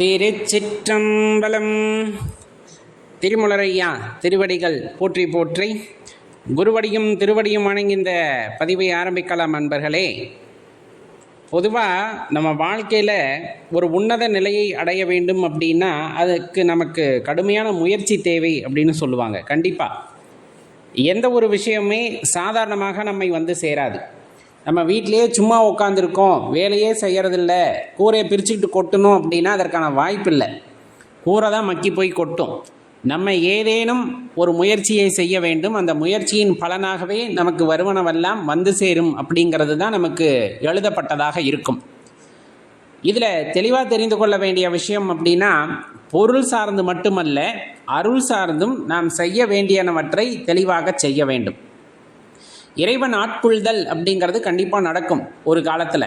திருச்சிற்றம்பலம். திருமுலரையா திருவடிகள் போற்றி போற்றி, குருவடியும் திருவடியும் வணங்கி இந்த பதிவை ஆரம்பிக்கலாம். அன்பர்களே, பொதுவாக நம்ம வாழ்க்கையில் ஒரு உன்னத நிலையை அடைய வேண்டும் அப்படின்னா அதுக்கு நமக்கு கடுமையான முயற்சி தேவை அப்படின்னு சொல்லுவாங்க. கண்டிப்பாக எந்த ஒரு விஷயமே சாதாரணமாக நம்மை வந்து சேராது. நம்ம வீட்டிலையே சும்மா உட்காந்துருக்கோம், வேலையே செய்கிறதில்ல, கூரையை பிரிச்சுக்கிட்டு கொட்டணும் அப்படின்னா அதற்கான வாய்ப்பு இல்லை. கூரை தான் மக்கி போய் கொட்டும். நம்ம ஏதேனும் ஒரு முயற்சியை செய்ய வேண்டும். அந்த முயற்சியின் பலனாகவே நமக்கு வருவனவெல்லாம் வந்து சேரும் அப்படிங்கிறது தான் நமக்கு எழுதப்பட்டதாக இருக்கும். இதில் தெளிவாக தெரிந்து கொள்ள வேண்டிய விஷயம் அப்படின்னா, பொருள் சார்ந்து மட்டுமல்ல, அருள் சார்ந்தும் நாம் செய்ய வேண்டியனவற்றை தெளிவாக செய்ய வேண்டும். இறைவன் ஆட்கொள்தல் அப்படிங்கிறது கண்டிப்பாக நடக்கும் ஒரு காலத்தில்.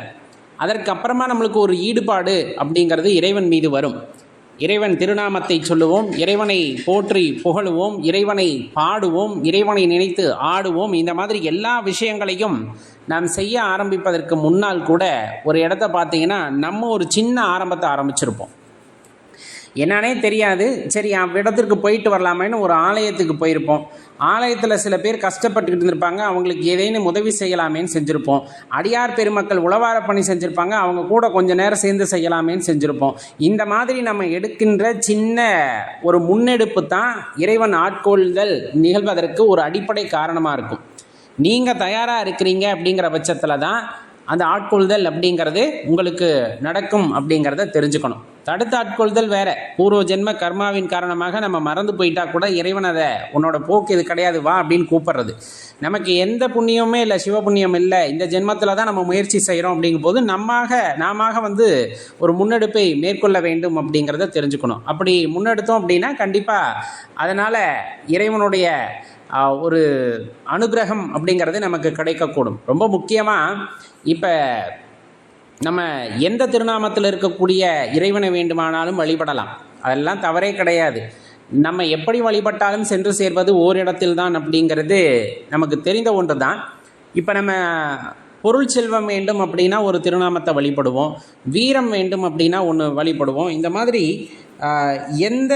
அதற்கப்புறமா நம்மளுக்கு ஒரு ஈடுபாடு அப்படிங்கிறது இறைவன் மீது வரும். இறைவன் திருநாமத்தை சொல்லுவோம், இறைவனை போற்றி புகழுவோம், இறைவனை பாடுவோம், இறைவனை நினைத்து ஆடுவோம். இந்த மாதிரி எல்லா விஷயங்களையும் நாம் செய்ய ஆரம்பிப்பதற்கு முன்னால் கூட ஒரு இடத்த பார்த்தீங்கன்னா நம்ம ஒரு சின்ன ஆரம்பத்தை ஆரம்பிச்சிருப்போம். என்னன்னே தெரியாது, சரி அவ்விடத்திற்கு போயிட்டு வரலாமேன்னு ஒரு ஆலயத்துக்கு போயிருப்போம். ஆலயத்தில் சில பேர் கஷ்டப்பட்டுக்கிட்டு இருந்திருப்பாங்க, அவங்களுக்கு ஏதேனும் உதவி செய்யலாமேன்னு செஞ்சுருப்போம். அடியார் பெருமக்கள் உழவார பணி செஞ்சுருப்பாங்க, அவங்க கூட கொஞ்சம் நேரம் சேர்ந்து செய்யலாமேன்னு செஞ்சுருப்போம். இந்த மாதிரி நம்ம எடுக்கின்ற சின்ன ஒரு முன்னெடுப்பு தான் இறைவன் ஆட்கொள்தல் நிகழ்வதற்கு ஒரு அடிப்படை காரணமாக இருக்கும். நீங்கள் தயாராக இருக்கிறீங்க அப்படிங்கிற பட்சத்தில் தான் அந்த ஆட்கொள்தல் அப்படிங்கிறது உங்களுக்கு நடக்கும் அப்படிங்கிறத தெரிஞ்சுக்கணும். தடுத்த ஆட்கொள்தல் வேற. பூர்வ ஜென்ம கர்மாவின் காரணமாக நம்ம மறந்து போயிட்டா கூட இறைவன் அதை உன்னோட போக்கு இது கிடையாது வா அப்படின்னு கூப்பிடுறது. நமக்கு எந்த புண்ணியமே இல்லை, சிவ புண்ணியம் இல்லை, இந்த ஜென்மத்தில் தான் நம்ம முயற்சி செய்கிறோம் அப்படிங்கும் போது நாம வந்து ஒரு முன்னெடுப்பை மேற்கொள்ள வேண்டும் அப்படிங்கிறத தெரிஞ்சுக்கணும். அப்படி முன்னெடுத்தோம் அப்படின்னா கண்டிப்பாக அதனால் இறைவனுடைய ஒரு அனுகிரகம் அப்படிங்கிறது நமக்கு கிடைக்கக்கூடும். ரொம்ப முக்கியமாக இப்போ நம்ம எந்த திருநாமத்தில் இருக்கக்கூடிய இறைவனை வேண்டுமானாலும் வழிபடலாம், அதெல்லாம் தவறே கிடையாது. நம்ம எப்படி வழிபட்டாலும் சென்று சேர்வது ஓரிடத்தில் தான் அப்படிங்கிறது நமக்கு தெரிந்த ஒன்று தான். இப்போ நம்ம பொருள் செல்வம் வேண்டும் அப்படின்னா ஒரு திருநாமத்தை வழிபடுவோம், வீரம் வேண்டும் அப்படின்னா ஒன்று வழிபடுவோம். இந்த மாதிரி எந்த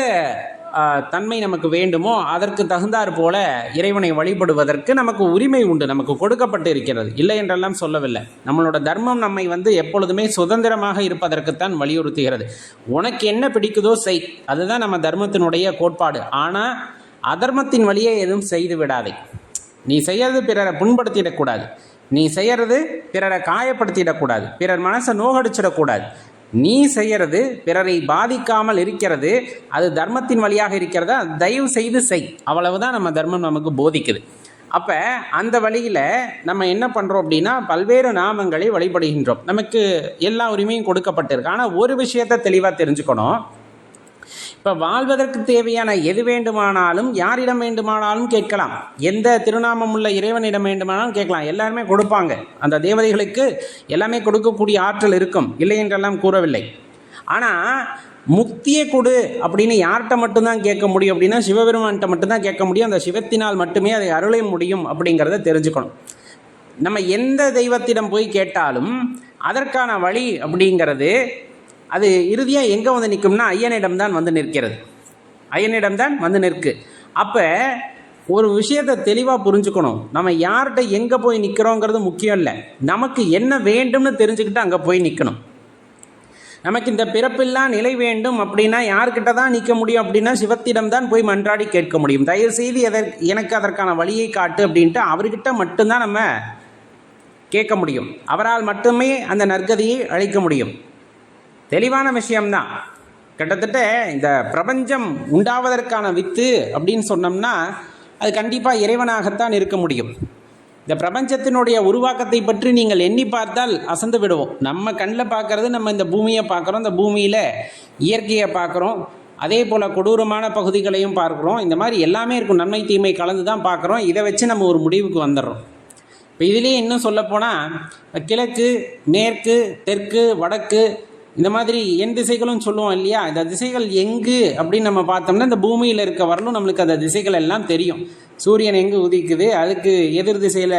தன்மை நமக்கு வேண்டுமோ அதற்கு தகுந்தாற் போல இறைவனை வழிபடுவதற்கு நமக்கு உரிமை உண்டு, நமக்கு கொடுக்கப்பட்டு இருக்கிறது, இல்லை என்றெல்லாம் சொல்லவில்லை. நம்மளோட தர்மம் நம்மை வந்து எப்பொழுதுமே சுதந்திரமாக இருப்பதற்குத்தான் வலியுறுத்துகிறது. உனக்கு என்ன பிடிக்குதோ செய், அதுதான் நம்ம தர்மத்தினுடைய கோட்பாடு. ஆனால் அதர்மத்தின் வழியே எதுவும் செய்து விடாதே. நீ செய்யறது பிறரை புண்படுத்திடக்கூடாது, நீ செய்யறது பிறரை காயப்படுத்திடக்கூடாது, பிறர் மனசை நோகடிச்சிடக்கூடாது. நீ செய்கிறது பிறரை பாதிக்காமல் இருக்கிறது, அது தர்மத்தின் வழியாக இருக்கிறதா, தயவு செய்து செய். அவ்வளவுதான் நம்ம தர்மம் நமக்கு போதிக்குது. அப்போ அந்த வழியில் நம்ம என்ன பண்ணுறோம் அப்படின்னா பல்வேறு நாமங்களை வழிபடுகின்றோம். நமக்கு எல்லா உரிமையும் கொடுக்கப்பட்டிருக்கு. ஆனால் ஒரு விஷயத்தை தெளிவாக தெரிஞ்சுக்கணும். இப்போ வாழ்வதற்கு தேவையான எது வேண்டுமானாலும் யாரிடம் வேண்டுமானாலும் கேட்கலாம், எந்த திருநாமம் உள்ள இறைவனிடம் வேண்டுமானாலும் கேட்கலாம், எல்லாருமே கொடுப்பாங்க. அந்த தேவதைகளுக்கு எல்லாமே கொடுக்கக்கூடிய ஆற்றல் இருக்கும், இல்லை என்றெல்லாம் கூறவில்லை. ஆனால் முக்தியை கொடு அப்படின்னு யார்கிட்ட மட்டும்தான் கேட்க முடியும் அப்படின்னா சிவபெருமான்கிட்ட மட்டும்தான் கேட்க முடியும். அந்த சிவத்தினால் மட்டுமே அதை அருள முடியும் அப்படிங்கிறத தெரிஞ்சுக்கணும். நம்ம எந்த தெய்வத்திடம் போய் கேட்டாலும் அதற்கான வழி அப்படிங்கிறது அது இறுதியாக எங்கே வந்து நிற்கும்னா ஐயனிடம்தான் வந்து நிற்கிறது, ஐயனிடம்தான் வந்து நிற்கு. அப்போ ஒரு விஷயத்தை தெளிவாக புரிஞ்சுக்கணும். நம்ம யார்கிட்ட எங்கே போய் நிற்கிறோங்கிறது முக்கியம் இல்லை, நமக்கு என்ன வேண்டும்னு தெரிஞ்சுக்கிட்டு அங்கே போய் நிற்கணும். நமக்கு இந்த பிறப்பில்லா நிலை வேண்டும் அப்படின்னா யார்கிட்ட தான் நிற்க முடியும் அப்படின்னா சிவத்திடம்தான் போய் மன்றாடி கேட்க முடியும். தயவு செய்து எனக்கு அதற்கான வழியை காட்டு அப்படின்ட்டு அவர்கிட்ட மட்டும்தான் நம்ம கேட்க முடியும். அவரால் மட்டுமே அந்த நற்கதியை அளிக்க முடியும். தெளிவான விஷயம்தான். கிட்டத்தட்ட இந்த பிரபஞ்சம் உண்டாவதற்கான வித்து அப்படின்னு சொன்னோம்னா அது கண்டிப்பாக இறைவனாகத்தான் இருக்க முடியும். இந்த பிரபஞ்சத்தினுடைய உருவாக்கத்தை பற்றி நீங்கள் எண்ணி பார்த்தால் அசந்து விடுவோம். நம்ம கண்ணில் பார்க்குறது நம்ம இந்த பூமியை பார்க்குறோம், இந்த பூமியில் இயற்கையை பார்க்குறோம், அதே போல் கொடூரமான பகுதிகளையும் பார்க்குறோம். இந்த மாதிரி எல்லாமே இருக்கும், நன்மை தீமை கலந்து தான் பார்க்குறோம். இதை வச்சு நம்ம ஒரு முடிவுக்கு வந்துடுறோம். இப்போ இதிலேயே இன்னும் சொல்லப்போனால் கிழக்கு, மேற்கு, தெற்கு, வடக்கு, இந்த மாதிரி என் திசைகளும் சொல்லுவோம் இல்லையா. இந்த திசைகள் எங்கு அப்படின்னு நம்ம பார்த்தோம்னா இந்த பூமியில் இருக்க வரலும் நம்மளுக்கு அந்த திசைகள் எல்லாம் தெரியும். சூரியன் எங்கே உதிக்குது, அதுக்கு எதிர் திசையில்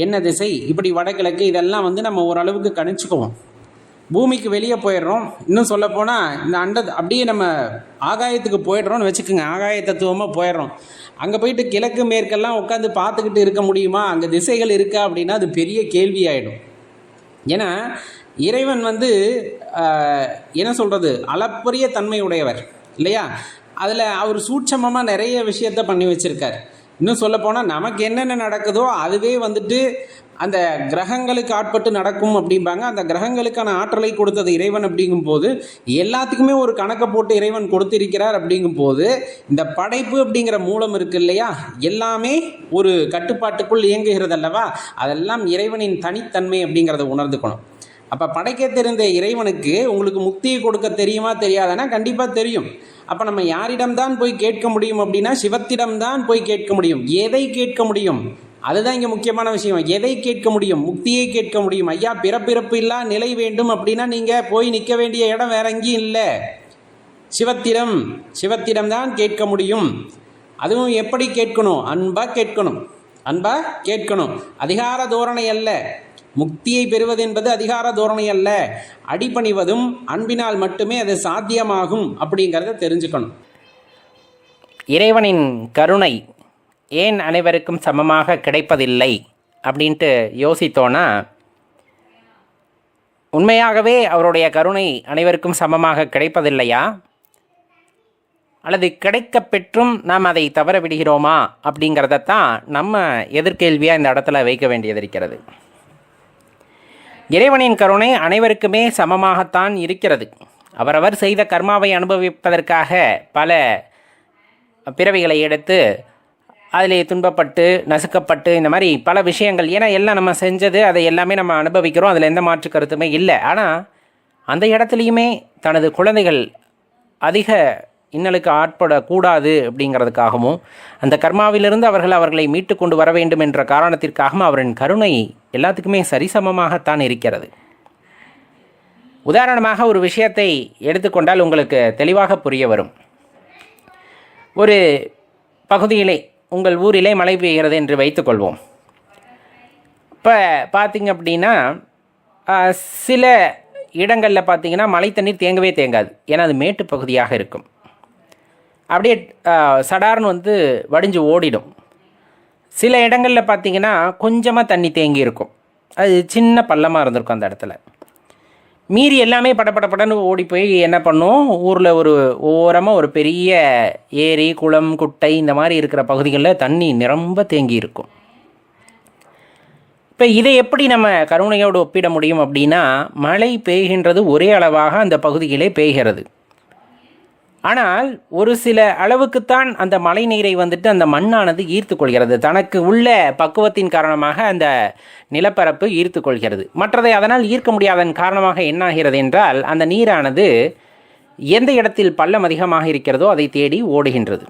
என்ன திசை, இப்படி வடகிழக்கு, இதெல்லாம் வந்து நம்ம ஓரளவுக்கு கணிச்சுக்குவோம். பூமிக்கு வெளியே போயிடுறோம். இன்னும் சொல்லப்போனால் இந்த அப்படியே நம்ம ஆகாயத்துக்கு போயிடுறோம்னு வச்சுக்கோங்க. ஆகாய தத்துவமாக போயிடுறோம். அங்கே போயிட்டு கிழக்கு மேற்கெல்லாம் உட்காந்து பார்த்துக்கிட்டு இருக்க முடியுமா? அங்கே திசைகள் இருக்கா அப்படின்னா அது பெரிய கேள்வி ஆகிடும். ஏன்னா இறைவன் என்ன சொல்கிறது, அளப்பரிய தன்மை உடையவர் இல்லையா? அதில் அவர் சூட்சமமாக நிறைய விஷயத்த பண்ணி வச்சுருக்கார். இன்னும் சொல்லப்போனால் நமக்கு என்னென்ன நடக்குதோ அதுவே அந்த கிரகங்களுக்கு ஆட்பட்டு நடக்கும் அப்படிம்பாங்க. அந்த கிரகங்களுக்கான ஆற்றலை கொடுத்தது இறைவன் அப்படிங்கும்போது எல்லாத்துக்குமே ஒரு கணக்கை போட்டு இறைவன் கொடுத்திருக்கிறார். அப்படிங்கும்போது இந்த படைப்பு அப்படிங்கிற மூலம் இருக்கு இல்லையா, எல்லாமே ஒரு கட்டுப்பாட்டுக்குள் இயங்குகிறது அல்லவா? அதெல்லாம் இறைவனின் தனித்தன்மை அப்படிங்கிறத உணர்ந்துக்கணும். அப்போ படைக்க தெரிந்த இறைவனுக்கு உங்களுக்கு முக்தியை கொடுக்க தெரியுமா தெரியாதுன்னா கண்டிப்பாக தெரியும். அப்போ நம்ம யாரிடம்தான் போய் கேட்க முடியும் அப்படின்னா சிவத்திடம்தான் போய் கேட்க முடியும். எதை கேட்க முடியும்? அதுதான் இங்கே முக்கியமான விஷயம். எதை கேட்க முடியும்? முக்தியை கேட்க முடியும். ஐயா பிறப்பிறப்பு இல்லா நிலை வேண்டும் அப்படின்னா நீங்கள் போய் நிற்க வேண்டிய இடம் வேற எங்கேயும் இல்லை, சிவத்திடம்தான் கேட்க முடியும். அதுவும் எப்படி கேட்கணும்? அன்பாக கேட்கணும். அதிகார தோரணை அல்ல. முக்தியை பெறுவது என்பது அதிகார தோரணை அல்ல. அடிபணிவதும் அன்பினால் மட்டுமே அது சாத்தியமாகும் அப்படிங்கிறத தெரிஞ்சுக்கணும். இறைவனின் கருணை ஏன் அனைவருக்கும் சமமாக கிடைப்பதில்லை அப்படின்ட்டு யோசித்தோன்னா, உண்மையாகவே அவருடைய கருணை அனைவருக்கும் சமமாக கிடைப்பதில்லையா, அல்லது கிடைக்க பெற்றும் நாம் அதை தவற விடுகிறோமா அப்படிங்கிறதான் நம்ம எதிர்கேள்வியாக இந்த இடத்துல வைக்க வேண்டியது இருக்கிறது. இறைவனின் கருணை அனைவருக்குமே சமமாகத்தான் இருக்கிறது. அவரவர் செய்த கர்மாவை அனுபவிப்பதற்காக பல பிறவிகளை எடுத்து அதிலே துன்பப்பட்டு நசுக்கப்பட்டு இந்த மாதிரி பல விஷயங்கள், ஏன்னா எல்லாம் நம்ம செஞ்சது அதை எல்லாமே நம்ம அனுபவிக்கிறோம், அதில் எந்த மாற்று கருத்துமே இல்லை. ஆனால் அந்த இடத்துலையுமே தனது குழந்தைகள் அதிக இன்னலுக்கு ஆட்படக்கூடாது அப்படிங்கிறதுக்காகவும் அந்த கர்மாவிலிருந்து அவர்களை மீட்டு கொண்டு வர வேண்டும் என்ற காரணத்திற்காகவும் அவரின் கருணை எல்லாத்துக்குமே சரிசமமாகத்தான் இருக்கிறது. உதாரணமாக ஒரு விஷயத்தை எடுத்துக்கொண்டால் உங்களுக்கு தெளிவாக புரிய வரும். ஒரு பகுதியிலே உங்கள் ஊரிலே மழை பெய்கிறது என்று வைத்துக்கொள்வோம். இப்போ பார்த்திங்க அப்படின்னா சில இடங்களில் பார்த்திங்கன்னா மழை தண்ணீர் தேங்கவே தேங்காது. ஏன்னா அது மேட்டு பகுதியாக இருக்கும். அப்படியே சடார்னு வடிஞ்சு ஓடிடும். சில இடங்களில் பார்த்திங்கன்னா கொஞ்சமாக தண்ணி தேங்கி இருக்கும். அது சின்ன பள்ளமாக இருந்திருக்கும் அந்த இடத்துல. மீறி எல்லாமே படப்படன்னு ஓடி போய் என்ன பண்ணும், ஊரில் ஒரு ஓரமாக ஒரு பெரிய ஏரி குளம் குட்டை இந்த மாதிரி இருக்கிற பகுதிகளில் தண்ணி நிரம்ப தேங்கி இருக்கும். இப்போ இதை எப்படி நம்ம கருணையோடு ஒப்பிட முடியும் அப்படின்னா, மழை பெய்கின்றது ஒரே அளவாக அந்த பகுதியிலே பெய்கிறது. ஆனால் ஒரு சில அளவுக்குத்தான் அந்த மழை நீரை அந்த மண்ணானது ஈர்த்து கொள்கிறது. தனக்கு உள்ள பக்குவத்தின் காரணமாக அந்த நிலப்பரப்பு ஈர்த்து கொள்கிறது. மற்றதை அதனால் ஈர்க்க முடியாதன் காரணமாக என்னாகிறது என்றால், அந்த நீரானது எந்த இடத்தில் பள்ளம் அதிகமாக இருக்கிறதோ அதை தேடி ஓடுகின்றது.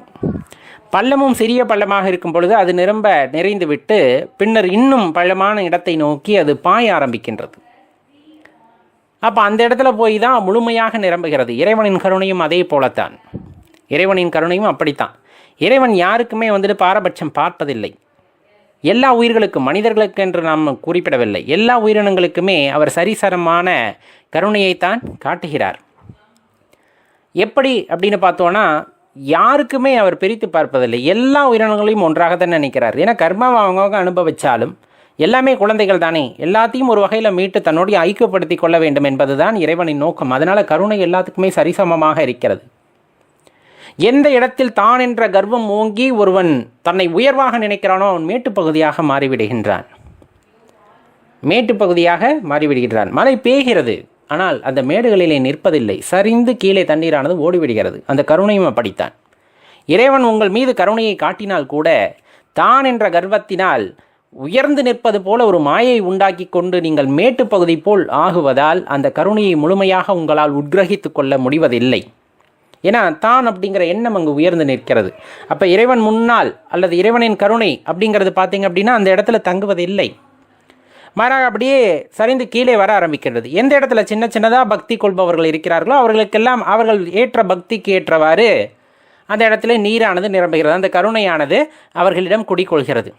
பள்ளமும் சிறிய பள்ளமாக இருக்கும் பொழுது அது நிரம்ப நிறைந்து விட்டு பின்னர் இன்னும் பள்ளமான இடத்தை நோக்கி அது பாய ஆரம்பிக்கின்றது. அப்போ அந்த இடத்துல போய் தான் முழுமையாக நிரம்புகிறது. இறைவனின் கருணையும் அதே போலத்தான். இறைவனின் கருணையும் அப்படித்தான். இறைவன் யாருக்குமே பாரபட்சம் பார்ப்பதில்லை. எல்லா உயிர்களுக்கும், மனிதர்களுக்கு என்று நாம் குறிப்பிடவில்லை, எல்லா உயிரினங்களுக்குமே அவர் சரிசரமான கருணையைத்தான் காட்டுகிறார். எப்படி அப்படின்னு பார்த்தோன்னா, யாருக்குமே அவர் பிரித்து பார்ப்பதில்லை. எல்லா உயிரினங்களையும் ஒன்றாகத்தான் நினைக்கிறார். ஏன்னா கர்மாவை அவங்கவுங்க அனுபவித்தாலும் எல்லாமே குழந்தைகள் தானே, எல்லாத்தையும் ஒரு வகையில் மீட்டு தன்னுடைய ஐக்கியப்படுத்தி கொள்ள வேண்டும் என்பது தான் இறைவனின் நோக்கம். அதனால் கருணை எல்லாத்துக்குமே சரிசமமாக இருக்கிறது. எந்த இடத்தில் தான் என்ற கர்வம் ஓங்கி ஒருவன் தன்னை உயர்வாக நினைக்கிறானோ அவன் மேட்டுப்பகுதியாக மாறிவிடுகின்றான். மழை பெய்கிறது, ஆனால் அந்த மேடுகளிலே நிற்பதில்லை, சரிந்து கீழே தண்ணீரானது ஓடிவிடுகிறது. அந்த கருணையும் அப்படித்தான். இறைவன் உங்கள் மீது கருணையை காட்டினால் கூட தான் என்ற கர்வத்தினால் உயர்ந்து நிற்பது போல ஒரு மாயை உண்டாக்கி கொண்டு நீங்கள் மேட்டு பகுதி போல் ஆகுவதால் அந்த கருணையை முழுமையாக உங்களால் உட்கிரகித்து கொள்ள முடிவதில்லை. ஏன்னா தான் அப்படிங்கிற எண்ணம் அங்கு உயர்ந்து நிற்கிறது. அப்போ இறைவன் முன்னால் அல்லது இறைவனின் கருணை அப்படிங்கிறது பார்த்தீங்க அப்படின்னா அந்த இடத்துல தங்குவதில்லை, மாறாக அப்படியே சரிந்து கீழே வர ஆரம்பிக்கிறது. எந்த இடத்துல சின்ன சின்னதாக பக்தி கொள்பவர்கள் இருக்கிறார்களோ அவர்களுக்கெல்லாம் அவர்கள் ஏற்ற பக்திக்கு ஏற்றவாறு அந்த இடத்துல நீரானது நிரம்புகிறது. அந்த கருணையானது அவர்களிடம் குடிக்கொள்கிறது.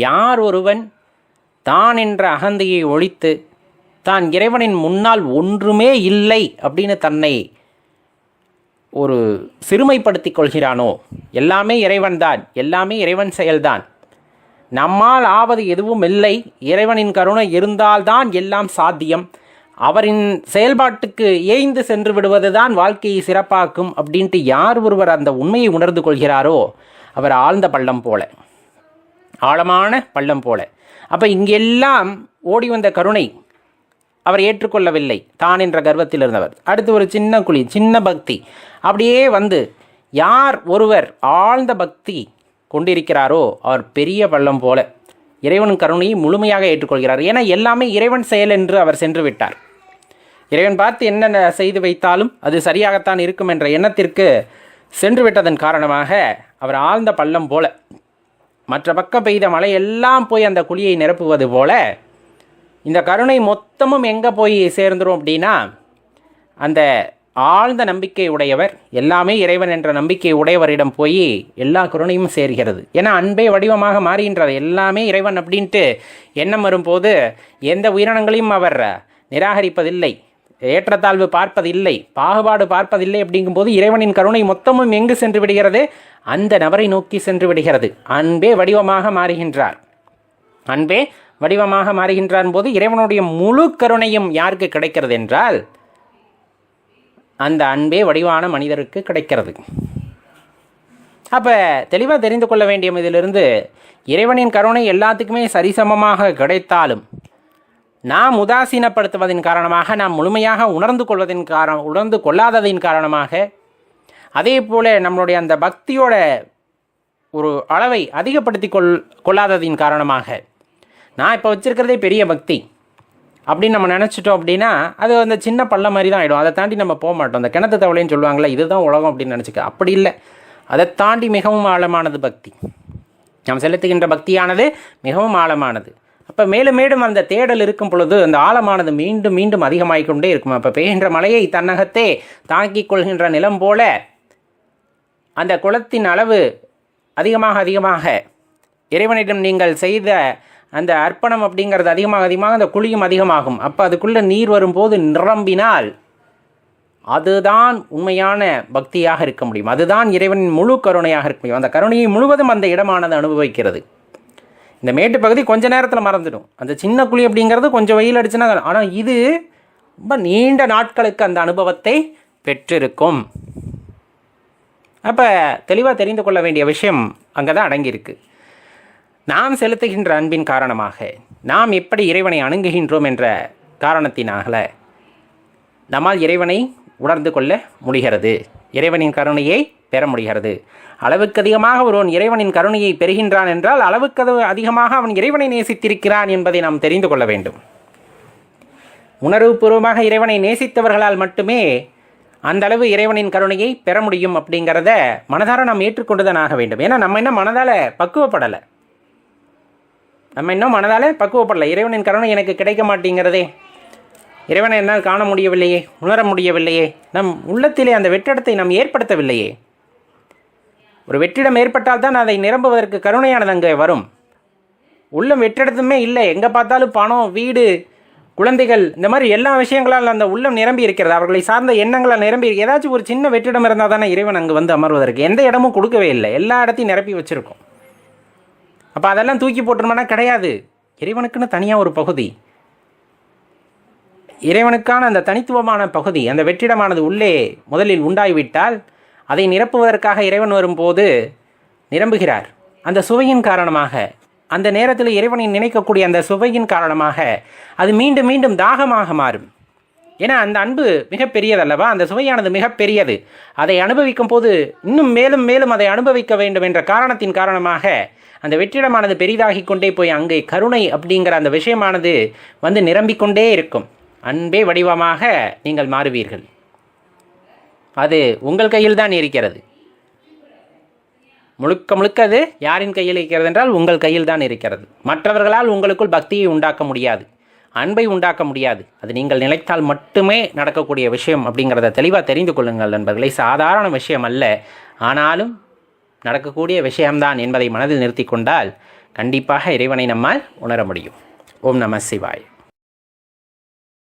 யார் ஒருவன் தான் என்ற அகந்தையை ஒழித்து தான் இறைவனின் முன்னால் ஒன்றுமே இல்லை அப்படின்னு தன்னை ஒரு சிறுமைப்படுத்திக் கொள்கிறானோ, எல்லாமே இறைவன்தான், எல்லாமே இறைவன் செயல்தான், நம்மால் ஆவது எதுவும் இல்லை, இறைவனின் கருணை இருந்தால்தான் எல்லாம் சாத்தியம், அவரின் செயல்பாட்டுக்கு ஏய்ந்து சென்று விடுவதுதான் வாழ்க்கையை சிறப்பாக்கும் அப்படின்ட்டு யார் ஒருவர் அந்த உண்மையை உணர்ந்து கொள்கிறாரோ அவர் ஆழ்ந்த பள்ளம் போல, ஆழமான பள்ளம் போல. அப்போ இங்கெல்லாம் ஓடி வந்த கருணை அவர் ஏற்றுக்கொள்ளவில்லை, தான் என்ற கர்வத்தில் இருந்தவர். அடுத்து ஒரு சின்ன குழி, சின்ன பக்தி, அப்படியே வந்து யார் ஒருவர் ஆழ்ந்த பக்தி கொண்டிருக்கிறாரோ அவர் பெரிய பள்ளம் போல இறைவன் கருணையை முழுமையாக ஏற்றுக்கொள்கிறார். ஏன்னா எல்லாமே இறைவன் செயல் என்று அவர் சென்று விட்டார். இறைவன் பார்த்து என்னென்ன செய்து வைத்தாலும் அது சரியாகத்தான் இருக்கும் என்ற எண்ணத்திற்கு சென்று விட்டதன் காரணமாக அவர் ஆழ்ந்த பள்ளம் போல, மற்ற பக்கம் பெய்த மழை எல்லாம் போய் அந்த குழியை நிரப்புவது போல இந்த கருணை மொத்தமும் எங்கே போய் சேர்ந்துடும் அப்படின்னா, அந்த ஆழ்ந்த நம்பிக்கை உடையவர், எல்லாமே இறைவன் என்ற நம்பிக்கை உடையவரிடம் போய் எல்லா கருணையும் சேர்கிறது. ஏன்னா அன்பே வடிவமாக மாறுகின்றது. எல்லாமே இறைவன் அப்படின்ட்டு எண்ணம் வரும்போது எந்த உயிரினங்களையும் அவர் நிராகரிப்பதில்லை, ஏற்றத்தாழ்வு பார்ப்பதில்லை, பாகுபாடு பார்ப்பதில்லை. அப்படிங்கும்போது இறைவனின் கருணை மொத்தமும் எங்கு சென்று விடுகிறது? அந்த நபரை நோக்கி சென்று விடுகிறது. அன்பே வடிவமாக மாறுகின்றார். அன்பே வடிவமாக மாறுகின்றான் போது இறைவனுடைய முழு கருணையும் யாருக்கு கிடைக்கிறது என்றால் அந்த அன்பே வடிவான மனிதருக்கு கிடைக்கிறது. அப்போ தெளிவாக தெரிந்து கொள்ள வேண்டிய இதிலிருந்து, இறைவனின் கருணை எல்லாத்துக்குமே சரிசமமாக கிடைத்தாலும் நாம் உதாசீனப்படுத்துவதன் காரணமாக, நாம் முழுமையாக உணர்ந்து கொள்ளாததின் காரணமாக, அதே போல் நம்மளுடைய அந்த பக்தியோட ஒரு அளவை அதிகப்படுத்தி கொள்ளாததின் காரணமாக, நான் இப்போ வச்சுருக்கிறதே பெரிய பக்தி அப்படின்னு நம்ம நினச்சிட்டோம் அப்படின்னா அது அந்த சின்ன பள்ளம் மாதிரி தான் ஆகிடும். அதை தாண்டி நம்ம போக மாட்டோம். அந்த கிணத்து தவளைன்னு சொல்லுவாங்களே, இதுதான் உலகம் அப்படின்னு நினச்சிக்க. அப்படி இல்லை, அதை தாண்டி மிகவும் ஆழமானது பக்தி. நாம் செலுத்துகின்ற பக்தியானது மிகவும் ஆழமானது. அப்போ மேலும் மேலும் அந்த தேடல் இருக்கும் பொழுது அந்த ஆழமானது மீண்டும் மீண்டும் அதிகமாகிக்கொண்டே இருக்கும். அப்போ பெய்கின்ற மழையை தன்னகத்தே தாங்கிக் கொள்கின்ற நிலம் போல அந்த குளத்தின் அளவு அதிகமாக இறைவனிடம் நீங்கள் செய்த அந்த அர்ப்பணம் அப்படிங்கிறது அதிகமாக அந்த குழியும் அதிகமாகும். அப்போ அதுக்குள்ளே நீர் வரும்போது நிரம்பினால் அதுதான் உண்மையான பக்தியாக இருக்க முடியும். அதுதான் இறைவனின் முழு கருணையாக இருக்க முடியும். அந்த கருணையை முழுவதும் அந்த இடமானது அனுபவிக்கிறது. இந்த மேட்டு பகுதி கொஞ்ச நேரத்தில் மறந்துடும். அந்த சின்ன குழி அப்படிங்கிறது கொஞ்சம் வெயில் அடிச்சுன்னா, ஆனால் இது ரொம்ப நீண்ட நாட்களுக்கு அந்த அனுபவத்தை பெற்றிருக்கும். அப்போ தெளிவாக தெரிந்து கொள்ள வேண்டிய விஷயம் அங்கே தான் அடங்கியிருக்கு. நாம் செலுத்துகின்ற அன்பின் காரணமாக நாம் எப்படி இறைவனை அணுகுகின்றோம் என்ற காரணத்தினால நம்மால் இறைவனை உணர்ந்து கொள்ள முடிகிறது, இறைவனின் கருணையை பெற முடிகிறது. அளவுக்கு அதிகமாக ஒருவன் இறைவனின் கருணையை பெறுகின்றான் என்றால் அளவுக்கு அதிகமாக அவன் இறைவனை நேசித்திருக்கிறான் என்பதை நாம் தெரிந்து கொள்ள வேண்டும். உணர்வுபூர்வமாக இறைவனை நேசித்தவர்களால் மட்டுமே அந்த அளவு இறைவனின் கருணையை பெற முடியும் அப்படிங்கிறத மனதார நாம் ஏற்றுக்கொண்டுதான் ஆக வேண்டும். ஏன்னா நம்ம இன்னும் மனதால் பக்குவப்படலை. இறைவனின் கருணை எனக்கு கிடைக்க மாட்டேங்கிறதே, இறைவனை என்னால் காண முடியவில்லையே, உணர முடியவில்லையே, நம் உள்ளத்திலே அந்த வெற்றிடத்தை நாம் ஏற்படுத்தவில்லையே. ஒரு வெற்றிடம் ஏற்பட்டால் தான் அதை நிரம்புவதற்கு கருணையானது அங்கே வரும். உள்ளம் வெற்றிடத்துமே இல்லை, எங்கே பார்த்தாலும் பணம், வீடு, குழந்தைகள், இந்த மாதிரி எல்லா விஷயங்களால் அந்த உள்ளம் நிரம்பி இருக்கிறது. அவர்களை சார்ந்த எண்ணங்களால் நிரம்பி, ஏதாச்சும் ஒரு சின்ன வெற்றிடம் இருந்தால் தானே இறைவன் அங்கே வந்து அமர்வதற்கு. எந்த இடமும் கொடுக்கவே இல்லை, எல்லா இடத்தையும் நிரப்பி வச்சுருக்கோம். அப்போ அதெல்லாம் தூக்கி போட்டுருமானா கிடையாது. இறைவனுக்குன்னு தனியாக ஒரு பகுதி, இறைவனுக்கான அந்த தனித்துவமான பகுதி, அந்த வெற்றிடமானது உள்ளே முதலில் உண்டாகிவிட்டால் அதை நிரப்புவதற்காக இறைவன் வரும்போது நிரம்புகிறார். அந்த சுவையின் காரணமாக, அந்த நேரத்தில் இறைவனை நினைக்கக்கூடிய அந்த சுவையின் காரணமாக அது மீண்டும் மீண்டும் தாகமாக மாறும். ஏன்னா அந்த அன்பு மிகப்பெரியதல்லவா, அந்த சுவையானது மிகப்பெரியது. அதை அனுபவிக்கும் போது இன்னும் மேலும் மேலும் அதை அனுபவிக்க வேண்டும் என்ற காரணத்தின் காரணமாக அந்த வெற்றிடமானது பெரிதாகி கொண்டே போய் அங்கே கருணை அப்படிங்கிற அந்த விஷயமானது வந்து நிரம்பிக்கொண்டே இருக்கும். அன்பே வடிவமாக நீங்கள் மாறுவீர்கள். அது உங்கள் கையில் தான் இருக்கிறது. முழுக்க அது யாரின் கையில் இருக்கிறது என்றால் உங்கள் கையில் தான் இருக்கிறது. மற்றவர்களால் உங்களுக்குள் பக்தியை உண்டாக்க முடியாது, அன்பை உண்டாக்க முடியாது. அது நீங்கள் நினைத்தால் மட்டுமே நடக்கக்கூடிய விஷயம் அப்படிங்கிறத தெளிவாக தெரிந்து கொள்ளுங்கள் நண்பர்களை. சாதாரண விஷயம் அல்ல, ஆனாலும் நடக்கக்கூடிய விஷயம்தான் என்பதை மனதில் நிறுத்தி கொண்டால் கண்டிப்பாக இறைவனை நம்மால் உணர முடியும். ஓம் நம சிவாய்.